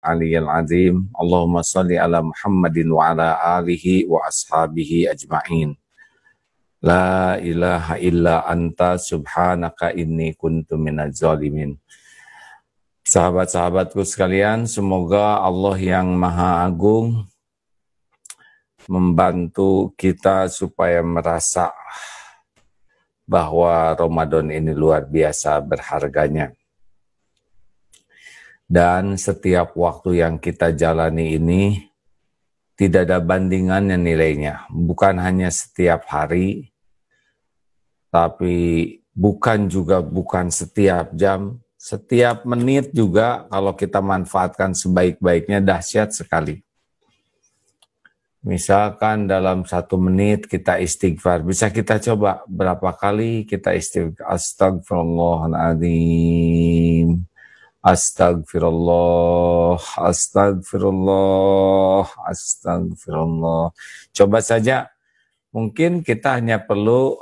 aliyil azim. Allahumma salli ala Muhammadin wa ala alihi wa ashabihi ajma'in. La ilaha illa anta subhanaka inni kuntu minaz zalimin. Sahabat-sahabatku sekalian, semoga Allah yang Maha Agung membantu kita supaya merasa bahwa Ramadan ini luar biasa berharganya. Dan setiap waktu yang kita jalani ini tidak ada bandingannya nilainya. Bukan hanya setiap hari, tapi bukan setiap jam, setiap menit juga kalau kita manfaatkan sebaik-baiknya dahsyat sekali. Misalkan dalam 1 menit kita istighfar, bisa kita coba berapa kali kita istighfar. Astagfirullahaladzim, astagfirullah, astagfirullah, astagfirullah. Coba saja, mungkin kita hanya perlu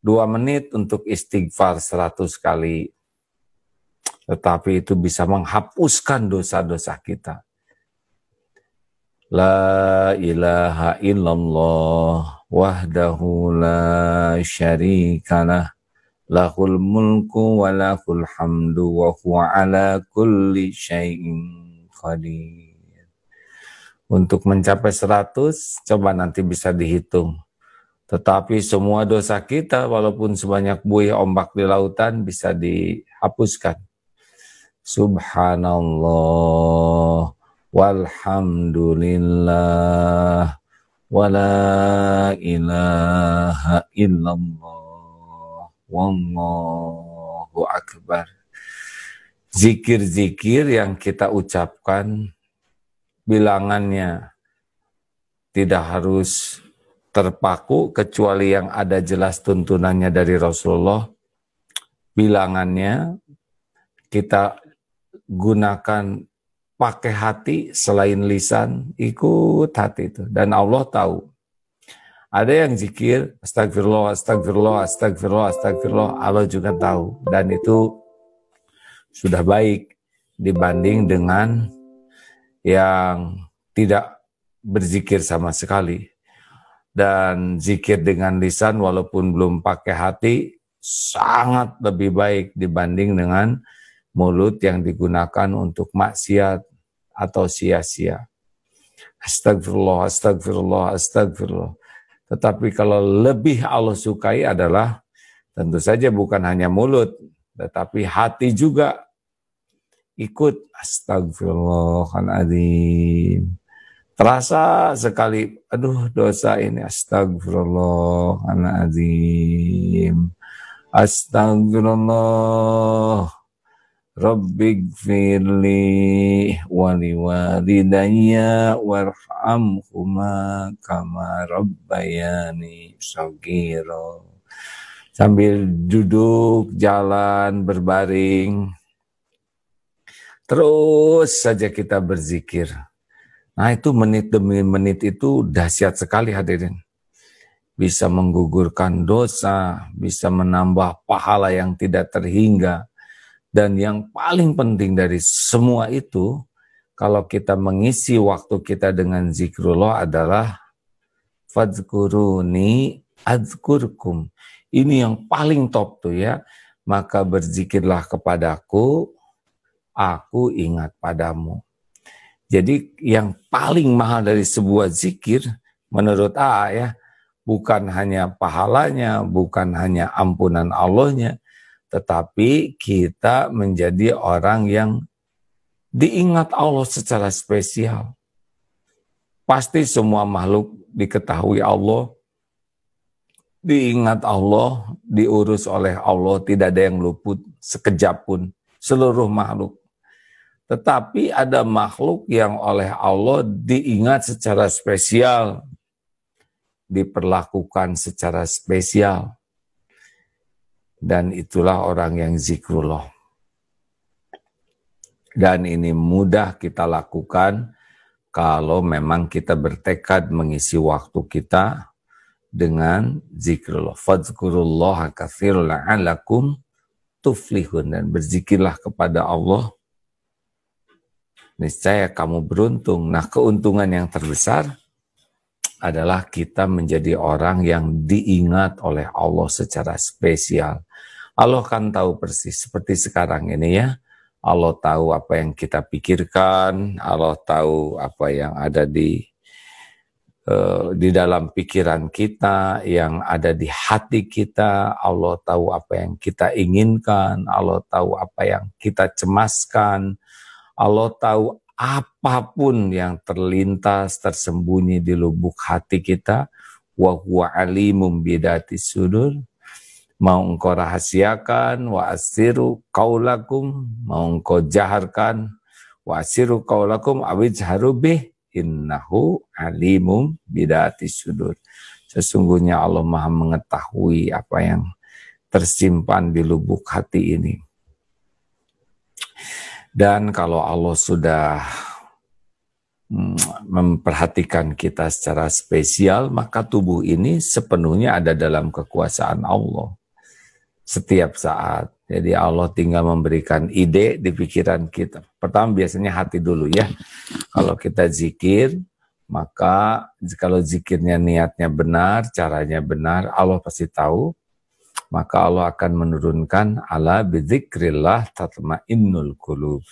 2 menit untuk istighfar 100 kali. Tetapi itu bisa menghapuskan dosa-dosa kita. La ilaha illallah wahdahu la syarikalah lahul mulku wa lahul hamdu wa huwa ala kulli syai'in qadir. Untuk mencapai 100, coba nanti bisa dihitung. Tetapi semua dosa kita walaupun sebanyak buih ombak di lautan bisa dihapuskan. Subhanallah walhamdulillah wala ilaha illallah wallahu akbar. Zikir-zikir yang kita ucapkan bilangannya tidak harus terpaku kecuali yang ada jelas tuntunannya dari Rasulullah. Bilangannya kita gunakan pakai hati selain lisan, ikut hati itu. Dan Allah tahu. Ada yang zikir, astagfirullah, astagfirullah, astagfirullah, astagfirullah. Allah juga tahu. Dan itu sudah baik dibanding dengan yang tidak berzikir sama sekali. Dan zikir dengan lisan walaupun belum pakai hati, sangat lebih baik dibanding dengan mulut yang digunakan untuk maksiat atau sia-sia. Astagfirullah, astagfirullah, astagfirullah. Tetapi kalau lebih Allah sukai adalah tentu saja bukan hanya mulut, tetapi hati juga ikut astagfirullahaladzim. Terasa sekali, aduh dosa ini, astagfirullahaladzim. Astagfirullah. Rabbighfirli waliwalidayya warhamhuma kama rabbayani shaghira. Sambil duduk, jalan, berbaring, terus saja kita berzikir. Nah itu menit demi menit itu dahsyat sekali hadirin. Bisa menggugurkan dosa, bisa menambah pahala yang tidak terhingga. Dan yang paling penting dari semua itu, kalau kita mengisi waktu kita dengan zikrullah adalah fadzkuruni adzkurkum. Ini yang paling top tuh ya. Maka berzikirlah kepadaku, aku ingat padamu. Jadi yang paling mahal dari sebuah zikir menurut A ya, bukan hanya pahalanya, bukan hanya ampunan Allahnya, tetapi kita menjadi orang yang diingat Allah secara spesial. Pasti semua makhluk diketahui Allah, diingat Allah, diurus oleh Allah, tidak ada yang luput sekejap pun, seluruh makhluk. Tetapi ada makhluk yang oleh Allah diingat secara spesial, diperlakukan secara spesial. Dan itulah orang yang zikrullah. Dan ini mudah kita lakukan kalau memang kita bertekad mengisi waktu kita dengan zikrullah. Fadzkurullaha katsiran la'allakum tuflihun. Dan berzikirlah kepada Allah niscaya kamu beruntung. Nah, keuntungan yang terbesar adalah kita menjadi orang yang diingat oleh Allah secara spesial. Allah kan tahu persis, seperti sekarang ini ya. Allah tahu apa yang kita pikirkan, Allah tahu apa yang ada di dalam pikiran kita, yang ada di hati kita. Allah tahu apa yang kita inginkan, Allah tahu apa yang kita cemaskan, Allah tahu apapun yang terlintas, tersembunyi di lubuk hati kita. Wa huwa alimum bidati sudur. Mau engkau rahasiakan, wa asiru qaulakum, mau engkau jaharkan, wa asiru qaulakum awijharu bih, innahu alimum bidati sudur. Sesungguhnya Allah Maha mengetahui apa yang tersimpan di lubuk hati ini. Dan kalau Allah sudah memperhatikan kita secara spesial, maka tubuh ini sepenuhnya ada dalam kekuasaan Allah setiap saat. Jadi Allah tinggal memberikan ide di pikiran kita. Pertama biasanya hati dulu ya. Kalau kita zikir, maka kalau zikirnya niatnya benar, caranya benar, Allah pasti tahu. Maka Allah akan menurunkan ala bidzikrillah tatmainnul qulub.